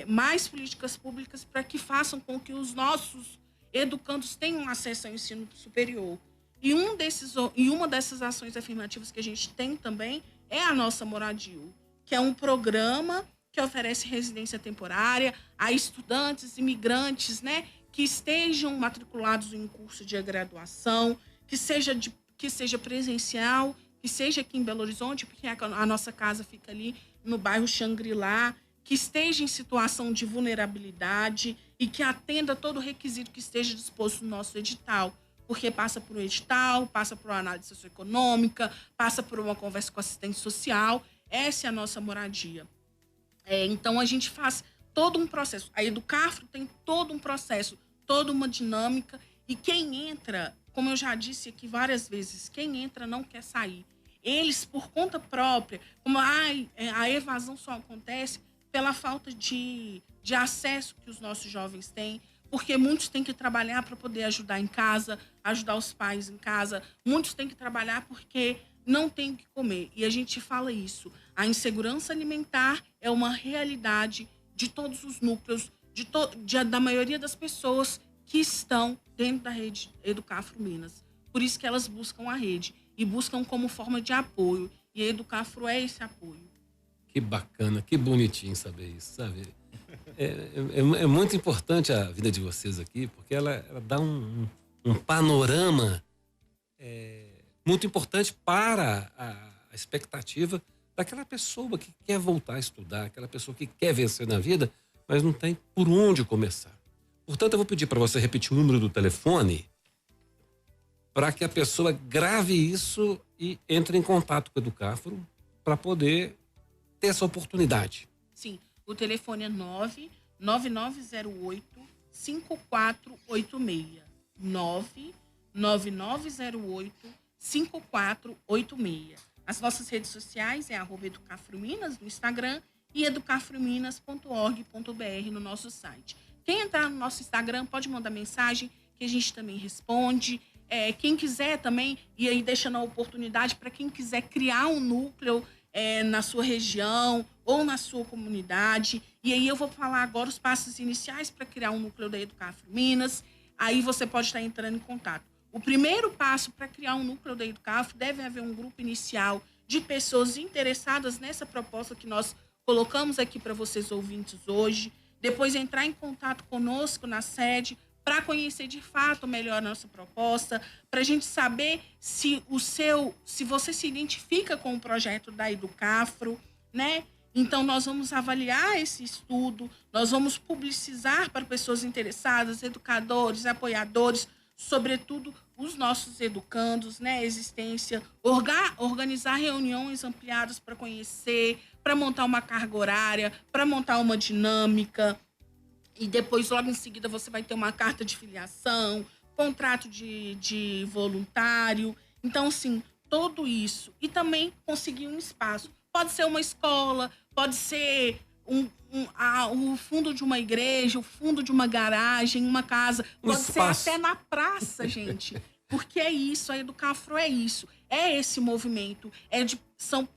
mais políticas públicas para que façam com que os nossos educandos tenham acesso ao ensino superior. E uma dessas ações afirmativas que a gente tem também é a nossa Moradia, que é um programa que oferece residência temporária a estudantes, imigrantes, né, que estejam matriculados em curso de graduação, que seja presencial, que seja aqui em Belo Horizonte, porque a nossa casa fica ali no bairro Xangri-Lá, que esteja em situação de vulnerabilidade e que atenda todo o requisito que esteja disposto no nosso edital, porque passa por um edital, passa por uma análise socioeconômica, passa por uma conversa com assistente social. Essa é a nossa moradia. Então, a gente faz todo um processo. A Educafro tem todo um processo, toda uma dinâmica, e quem entra, como eu já disse aqui várias vezes, quem entra não quer sair. Eles, por conta própria, como a evasão só acontece pela falta de acesso que os nossos jovens têm, porque muitos têm que trabalhar para poder ajudar em casa, ajudar os pais em casa, muitos têm que trabalhar porque não tem o que comer. E a gente fala isso. A insegurança alimentar é uma realidade de todos os núcleos, da maioria das pessoas que estão dentro da rede Educafro Minas. Por isso que elas buscam a rede e buscam como forma de apoio. E a Educafro é esse apoio. Que bacana, que bonitinho saber isso, sabe? É muito importante a vida de vocês aqui, porque ela dá um panorama muito importante para a expectativa daquela pessoa que quer voltar a estudar, aquela pessoa que quer vencer na vida, mas não tem por onde começar. Portanto, eu vou pedir para você repetir o número do telefone para que a pessoa grave isso e entre em contato com a Educafro para poder ter essa oportunidade. Sim, o telefone é 99908-5486. 99908-5486. As nossas redes sociais é @educafrominas no Instagram e educafrominas.org.br no nosso site. Quem entrar no nosso Instagram pode mandar mensagem que a gente também responde. quem quiser também, e aí deixando a oportunidade para quem quiser criar um núcleo na sua região ou na sua comunidade. E aí eu vou falar agora os passos iniciais para criar um núcleo da Educafro Minas. Aí você pode estar entrando em contato. O primeiro passo para criar um núcleo da Educafro deve haver um grupo inicial de pessoas interessadas nessa proposta que nós colocamos aqui para vocês ouvintes hoje. Depois entrar em contato conosco na sede para conhecer de fato melhor a nossa proposta, para a gente saber se você se identifica com o projeto da Educafro, né? Então, nós vamos avaliar esse estudo, nós vamos publicizar para pessoas interessadas, educadores, apoiadores, sobretudo os nossos educandos, né? Existência, organizar reuniões ampliadas para conhecer, para montar uma carga horária, para montar uma dinâmica. E depois, logo em seguida, você vai ter uma carta de filiação, contrato de voluntário. Então, assim, tudo isso. E também conseguir um espaço. Pode ser uma escola, pode ser o fundo de uma igreja, o fundo de uma garagem, uma casa. Pode ser até na praça, gente. Porque é isso, a Educafro é isso. É esse movimento. São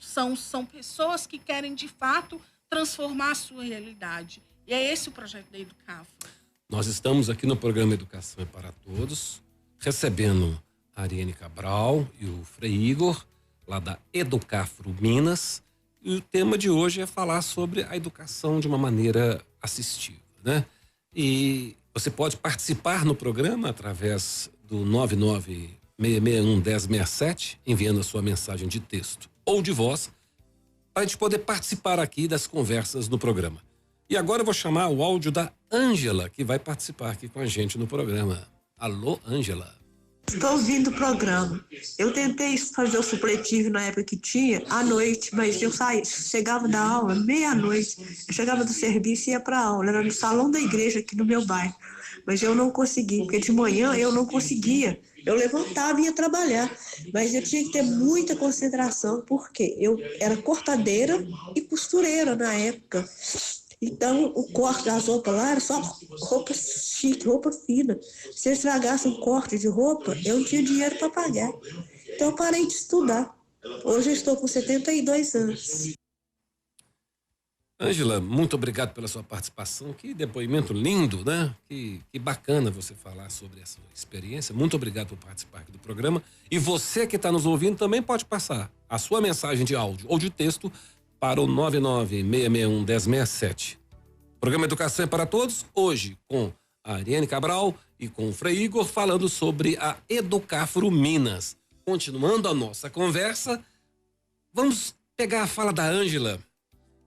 pessoas que querem, de fato, transformar a sua realidade. E é esse o projeto da Educafro. Nós estamos aqui no programa Educação é para Todos, recebendo a Ariane Cabral e o Frei Igor, lá da Educafro Minas. E o tema de hoje é falar sobre a educação de uma maneira assistiva, né? E você pode participar no programa através do 996611067, enviando a sua mensagem de texto ou de voz, para a gente poder participar aqui das conversas no programa. E agora eu vou chamar o áudio da Ângela, que vai participar aqui com a gente no programa. Alô, Ângela. Estou ouvindo o programa. Eu tentei fazer o supletivo na época que tinha, à noite, mas eu chegava da aula meia-noite, eu chegava do serviço e ia para a aula, era no salão da igreja aqui no meu bairro. Mas eu não consegui, porque de manhã eu não conseguia. Eu levantava e ia trabalhar, mas eu tinha que ter muita concentração, porque eu era cortadeira e costureira na época. Então, o corte das roupas lá era só roupa chique, roupa fina. Se eu estragasse um corte de roupa, eu não tinha dinheiro para pagar. Então, eu parei de estudar. Hoje eu estou com 72 anos. Ângela, muito obrigado pela sua participação. Que depoimento lindo, né? Que bacana você falar sobre essa experiência. Muito obrigado por participar aqui do programa. E você que está nos ouvindo também pode passar a sua mensagem de áudio ou de texto para o 996611067. Programa Educação é para Todos, hoje com a Ariane Cabral e com o Frei Igor, falando sobre a Educafro Minas. Continuando a nossa conversa, vamos pegar a fala da Ângela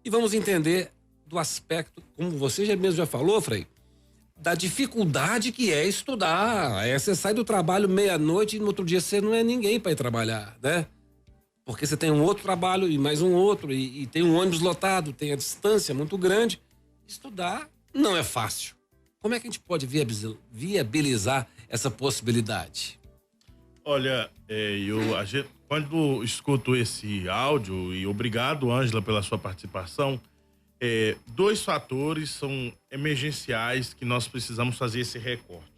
e vamos entender do aspecto, como você mesmo já falou, Frei, da dificuldade que é estudar. Você sai do trabalho meia-noite e no outro dia você não é ninguém para ir trabalhar, né? Porque você tem um outro trabalho e mais um outro, e tem um ônibus lotado, tem a distância muito grande. Estudar não é fácil. Como é que a gente pode viabilizar essa possibilidade? Olha, quando escuto esse áudio, e obrigado, Ângela, pela sua participação, dois fatores são emergenciais que nós precisamos fazer esse recorte.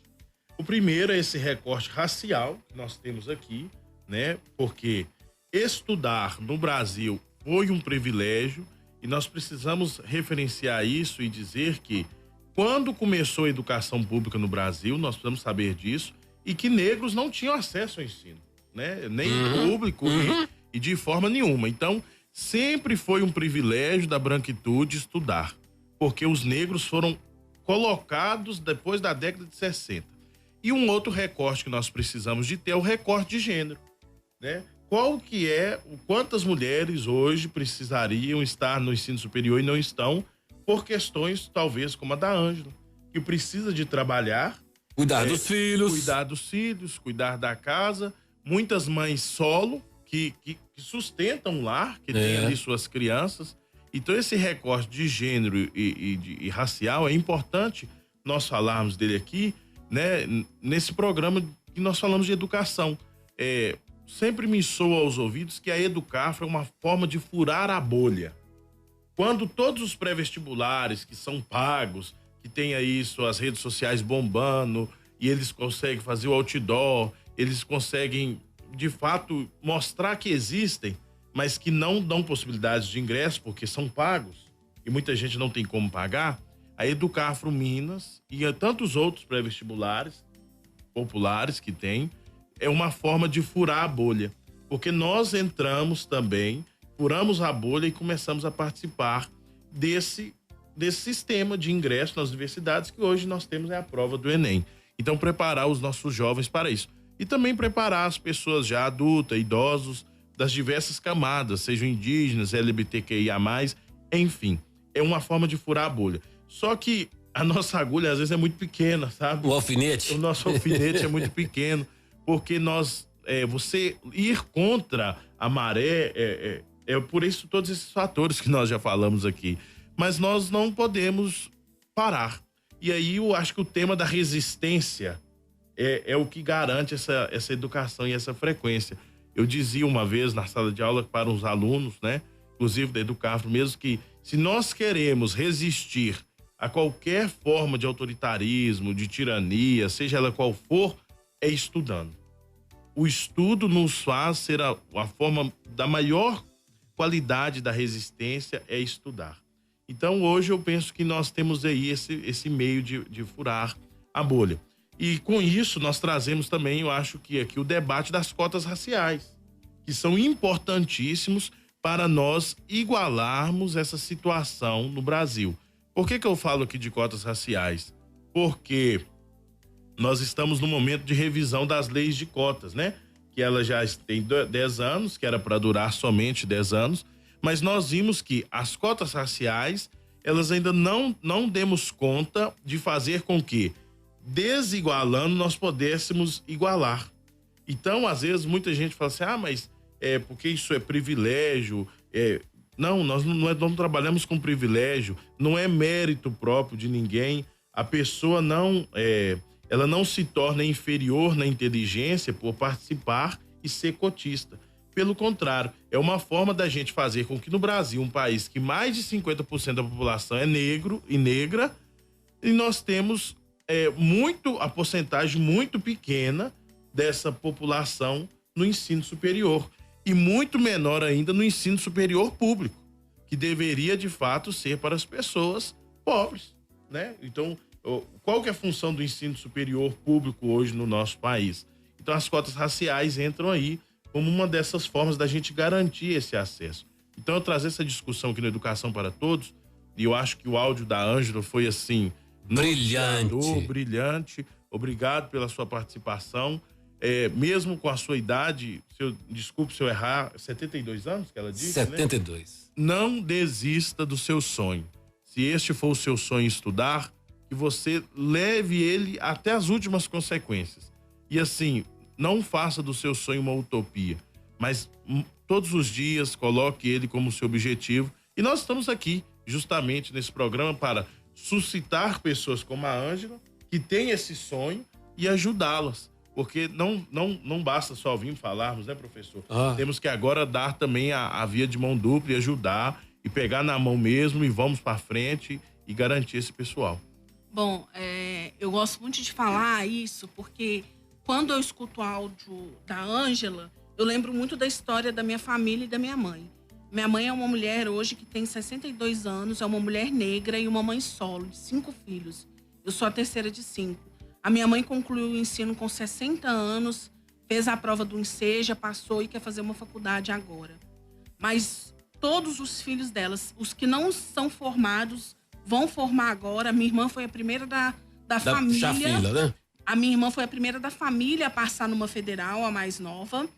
O primeiro é esse recorte racial que nós temos aqui, né? Porque estudar no Brasil foi um privilégio e nós precisamos referenciar isso e dizer que quando começou a educação pública no Brasil, nós precisamos saber disso, e que negros não tinham acesso ao ensino, né? Nem público e de forma nenhuma. Então, sempre foi um privilégio da branquitude estudar, porque os negros foram colocados depois da década de 60. E um outro recorte que nós precisamos de ter é o recorte de gênero, né? Quantas mulheres hoje precisariam estar no ensino superior e não estão, por questões talvez como a da Ângela, que precisa de trabalhar, cuidar dos filhos, cuidar da casa, muitas mães solo que sustentam o lar, que têm ali suas crianças. Então esse recorte de gênero e racial é importante nós falarmos dele aqui, né, nesse programa que nós falamos de educação. Sempre me soa aos ouvidos que a Educafro é uma forma de furar a bolha. Quando todos os pré-vestibulares que são pagos, que tem aí suas redes sociais bombando, e eles conseguem fazer o outdoor, eles conseguem, de fato, mostrar que existem, mas que não dão possibilidades de ingresso, porque são pagos, e muita gente não tem como pagar, a Educafro Minas e tantos outros pré-vestibulares populares que tem, é uma forma de furar a bolha. Porque nós entramos também, furamos a bolha e começamos a participar desse sistema de ingresso nas universidades que hoje nós temos a prova do Enem. Então, preparar os nossos jovens para isso. E também preparar as pessoas já adultas, idosos, das diversas camadas, sejam indígenas, LGBTQIA+, enfim. É uma forma de furar a bolha. Só que a nossa agulha, às vezes, é muito pequena, sabe? O alfinete? O nosso alfinete é muito pequeno, porque você ir contra a maré é por isso todos esses fatores que nós já falamos aqui. Mas nós não podemos parar. E aí eu acho que o tema da resistência é o que garante essa educação e essa frequência. Eu dizia uma vez na sala de aula para os alunos, né, inclusive da Educafro mesmo, que se nós queremos resistir a qualquer forma de autoritarismo, de tirania, seja ela qual for, é estudando. O estudo nos faz ser a forma da maior qualidade da resistência é estudar. Então, hoje eu penso que nós temos aí esse meio de furar a bolha. E com isso, nós trazemos também, eu acho que aqui, o debate das cotas raciais, que são importantíssimos para nós igualarmos essa situação no Brasil. Por que eu falo aqui de cotas raciais? Porque nós estamos no momento de revisão das leis de cotas, né? Que ela já tem 10 anos, que era para durar somente 10 anos, mas nós vimos que as cotas raciais, elas ainda não demos conta de fazer com que, desigualando, nós pudéssemos igualar. Então, às vezes, muita gente fala assim, mas porque isso é privilégio. Não, nós não trabalhamos com privilégio, não é mérito próprio de ninguém. A pessoa ela não se torna inferior na inteligência por participar e ser cotista. Pelo contrário, é uma forma da gente fazer com que no Brasil, um país que mais de 50% da população é negro e negra, e nós temos a porcentagem muito pequena dessa população no ensino superior. E muito menor ainda no ensino superior público, que deveria, de fato, ser para as pessoas pobres, né? Então, qual que é a função do ensino superior público hoje no nosso país? Então, as cotas raciais entram aí como uma dessas formas da gente garantir esse acesso. Então, eu trazer essa discussão aqui no Educação para Todos, e eu acho que o áudio da Ângela foi, assim... Brilhante. Obrigado pela sua participação. Mesmo com a sua idade, desculpe se eu errar, 72 anos que ela disse, 72. Né? Não desista do seu sonho. Se este for o seu sonho estudar, que você leve ele até as últimas consequências. E assim, não faça do seu sonho uma utopia, mas todos os dias coloque ele como seu objetivo. E nós estamos aqui, justamente nesse programa, para suscitar pessoas como a Ângela, que têm esse sonho, e ajudá-las. Porque não basta só vir falarmos, né, professor? Temos que agora dar também a via de mão dupla e ajudar, e pegar na mão mesmo, e vamos para frente e garantir esse pessoal. Bom, eu gosto muito de falar isso, porque quando eu escuto o áudio da Ângela, eu lembro muito da história da minha família e da minha mãe. Minha mãe é uma mulher hoje que tem 62 anos, é uma mulher negra e uma mãe solo, de 5 filhos. Eu sou a terceira de 5. A minha mãe concluiu o ensino com 60 anos, fez a prova do Enseja, passou e quer fazer uma faculdade agora. Mas todos os filhos delas, os que não são formados, vão formar agora. Minha irmã foi a primeira da família. Chafila, né? A minha irmã foi a primeira da família a passar numa federal, a mais nova.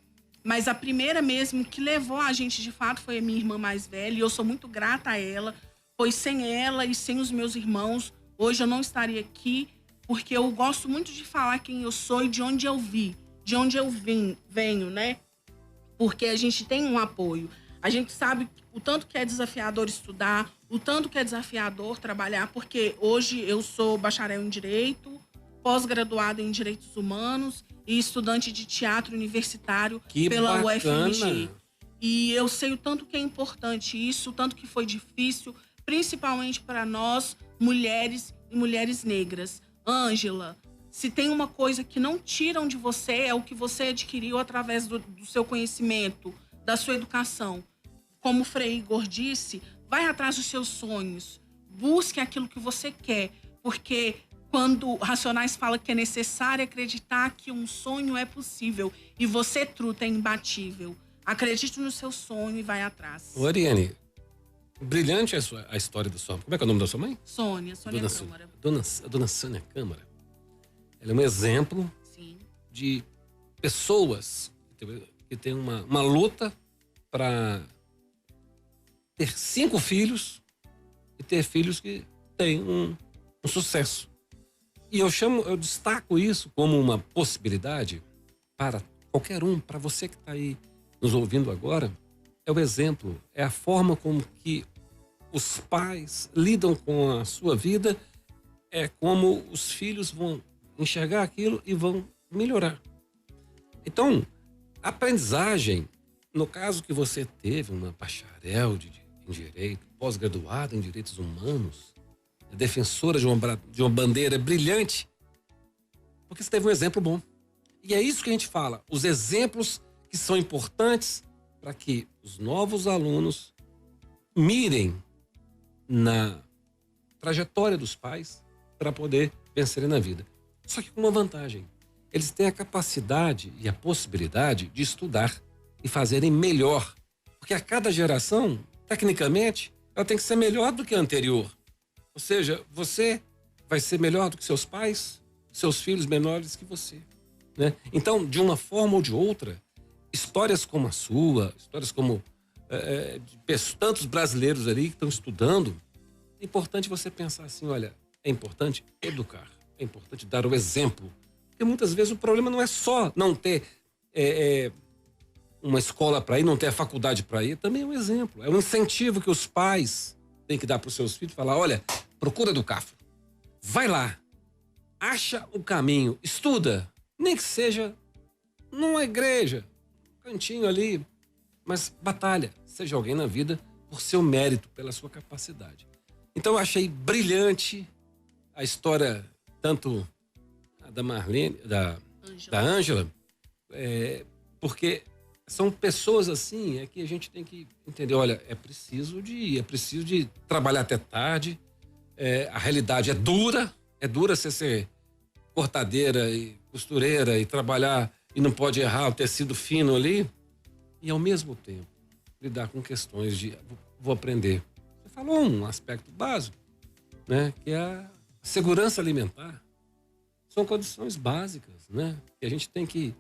Mas a primeira mesmo que levou a gente, de fato, foi a minha irmã mais velha. E eu sou muito grata a ela, pois sem ela e sem os meus irmãos, hoje eu não estaria aqui. Porque eu gosto muito de falar quem eu sou e de onde eu venho, né? Porque a gente tem um apoio. A gente sabe o tanto que é desafiador estudar, o tanto que é desafiador trabalhar, porque hoje eu sou bacharel em Direito, pós-graduada em Direitos Humanos e estudante de teatro universitário pela UFMG. E eu sei o tanto que é importante isso, o tanto que foi difícil, principalmente para nós, mulheres e mulheres negras. Ângela, Se tem uma coisa que não tiram de você, é o que você adquiriu através do seu conhecimento, da sua educação. Como o Frei Igor disse, vai atrás dos seus sonhos. Busque aquilo que você quer. Porque quando Racionais fala que é necessário acreditar que um sonho é possível e você, truta, é imbatível. Acredite no seu sonho e vai atrás. Ô, Ariane, brilhante a história da sua mãe. Como é que é o nome da sua mãe? Sônia Dona Câmara. Dona Sônia Câmara. Ela é um exemplo Sim. de pessoas que têm uma luta para ter 5 filhos e ter filhos que têm um sucesso. E eu destaco isso como uma possibilidade para qualquer um, para você que está aí nos ouvindo agora. É o exemplo, é a forma como que os pais lidam com a sua vida, é como os filhos vão enxergar aquilo e vão melhorar. Então, a aprendizagem, no caso que você teve uma bacharel em direito, pós-graduada em direitos humanos, defensora de uma bandeira brilhante, porque você teve um exemplo bom. E é isso que a gente fala, os exemplos que são importantes para que os novos alunos mirem na trajetória dos pais para poder vencerem na vida. Só que com uma vantagem, eles têm a capacidade e a possibilidade de estudar e fazerem melhor, porque a cada geração, tecnicamente, ela tem que ser melhor do que a anterior. Ou seja, você vai ser melhor do que seus pais, seus filhos menores que você, né? Então, de uma forma ou de outra, histórias como a sua, histórias como de tantos brasileiros ali que estão estudando, é importante você pensar assim, olha, é importante educar, é importante dar o exemplo. Porque muitas vezes o problema não é só não ter uma escola para ir, não ter a faculdade para ir, também é um exemplo, é um incentivo que os pais têm que dar para os seus filhos, falar, olha, procura educar, vai lá, acha o caminho, estuda, nem que seja numa igreja, um cantinho ali, mas batalha, seja alguém na vida por seu mérito, pela sua capacidade. Então eu achei brilhante a história, tanto da Marlene, da Ângela, porque são pessoas assim, que a gente tem que entender, olha, é preciso de trabalhar até tarde, a realidade é dura você ser cortadeira e costureira e trabalhar e não pode errar o tecido fino ali, e ao mesmo tempo lidar com questões de vou aprender. Você falou um aspecto básico, né, que é a segurança alimentar. São condições básicas, né, que a gente tem que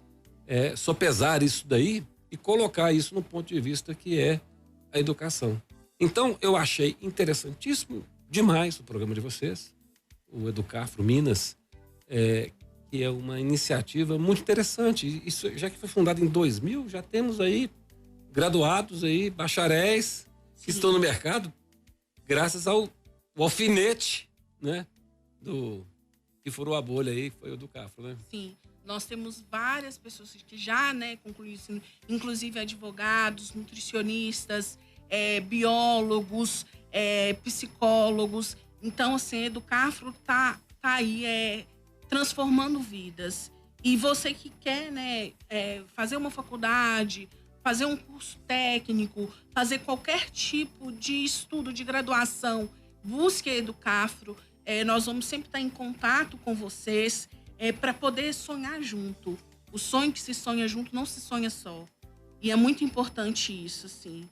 sopesar isso daí e colocar isso no ponto de vista que é a educação. Então, eu achei interessantíssimo demais o programa de vocês, o Educafro Minas, que é uma iniciativa muito interessante. Isso, já que foi fundado em 2000, já temos aí graduados aí, bacharéis, que estão no mercado, graças ao alfinete, né, que furou a bolha aí, que foi o Educafro, né? Sim. Nós temos várias pessoas que já, né, concluíram isso, inclusive advogados, nutricionistas, biólogos, psicólogos. Então, assim, Educafro tá aí transformando vidas. E você que quer, né, fazer uma faculdade, fazer um curso técnico, fazer qualquer tipo de estudo, de graduação, busque a Educafro. Nós vamos sempre estar em contato com vocês, para poder sonhar junto. O sonho que se sonha junto não se sonha só. E é muito importante isso, assim.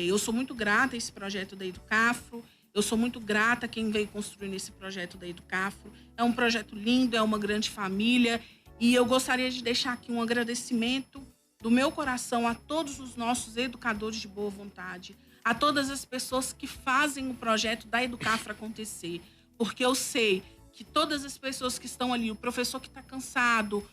Eu sou muito grata a esse projeto da Educafro. Eu sou muito grata a quem veio construindo esse projeto da Educafro. É um projeto lindo, é uma grande família. E eu gostaria de deixar aqui um agradecimento do meu coração a todos os nossos educadores de boa vontade, a todas as pessoas que fazem o projeto da Educafro acontecer. Porque eu sei que todas as pessoas que estão ali, o professor que está cansado,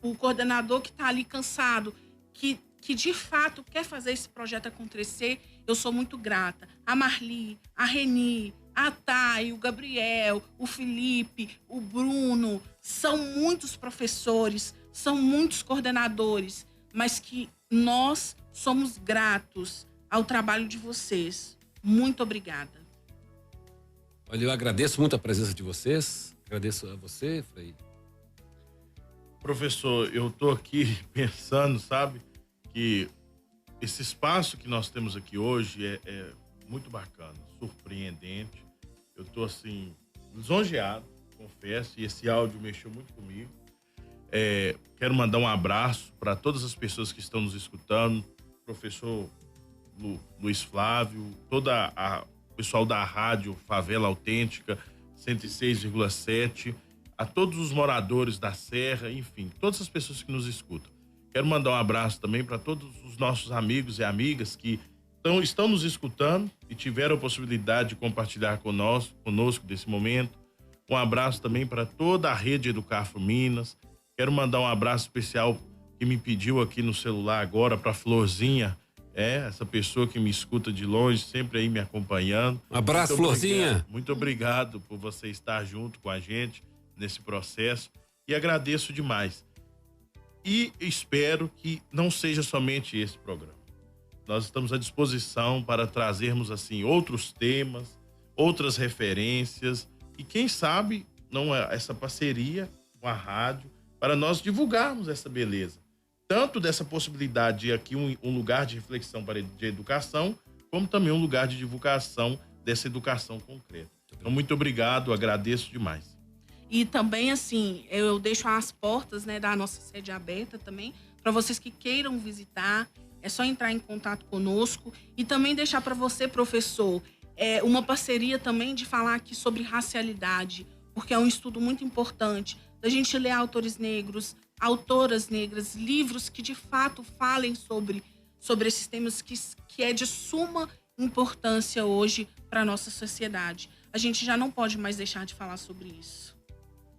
o coordenador que está ali cansado, que de fato quer fazer esse projeto acontecer, eu sou muito grata. A Marli, a Reni, a Thay, o Gabriel, o Felipe, o Bruno, são muitos professores, são muitos coordenadores, mas que nós somos gratos ao trabalho de vocês. Muito obrigada. Olha, eu agradeço muito a presença de vocês, agradeço a você, Frei Professor, eu tô aqui pensando, sabe, que esse espaço que nós temos aqui hoje é muito bacana, surpreendente. Eu tô, assim, lisonjeado, confesso, e esse áudio mexeu muito comigo. Quero mandar um abraço para todas as pessoas que estão nos escutando, professor Luiz Flávio, toda o pessoal da rádio Favela Autêntica 106,7, a todos os moradores da Serra, enfim, todas as pessoas que nos escutam. Quero mandar um abraço também para todos os nossos amigos e amigas que estão nos escutando e tiveram a possibilidade de compartilhar conosco desse momento. Um abraço também para toda a rede Educafro Minas. Quero mandar um abraço especial que me pediu aqui no celular agora para Florzinha, essa pessoa que me escuta de longe, sempre aí me acompanhando. Um abraço, Florzinha. Muito obrigado por você estar junto com a gente nesse processo e agradeço demais. E espero que não seja somente esse programa. Nós estamos à disposição para trazermos assim outros temas, outras referências e quem sabe não essa parceria com a rádio para nós divulgarmos essa beleza. Tanto dessa possibilidade de aqui um lugar de reflexão de educação, como também um lugar de divulgação dessa educação concreta. Então, muito obrigado, agradeço demais. E também, assim, eu deixo as portas, né, da nossa sede aberta também, para vocês que queiram visitar, é só entrar em contato conosco e também deixar para você, professor, uma parceria também de falar aqui sobre racialidade, porque é um estudo muito importante, da gente ler autores negros, autoras negras, livros que de fato falem sobre esses temas que é de suma importância hoje para a nossa sociedade. A gente já não pode mais deixar de falar sobre isso.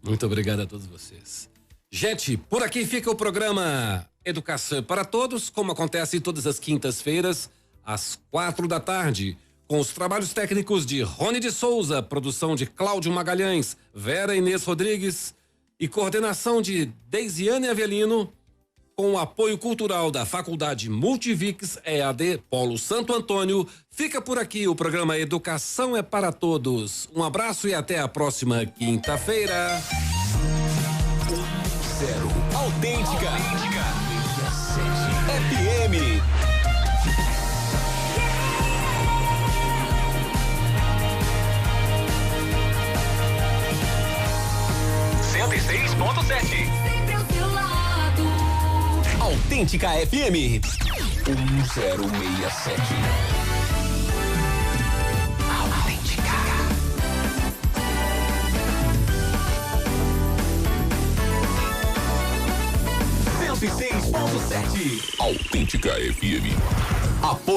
Muito obrigado a todos vocês. Gente, por aqui fica o programa Educação para Todos, como acontece todas as quintas-feiras, às 16h, com os trabalhos técnicos de Rony de Souza, produção de Cláudio Magalhães, Vera Inês Rodrigues e coordenação de Deisiane Avelino, com o apoio cultural da Faculdade Multivix EAD Polo Santo Antônio. Fica por aqui o programa Educação é para Todos. Um abraço e até a próxima quinta-feira. 10 Autêntica. FM. Sempre ao seu lado. Autêntica FM 1067. Autêntica. Autêntica FM. Apoio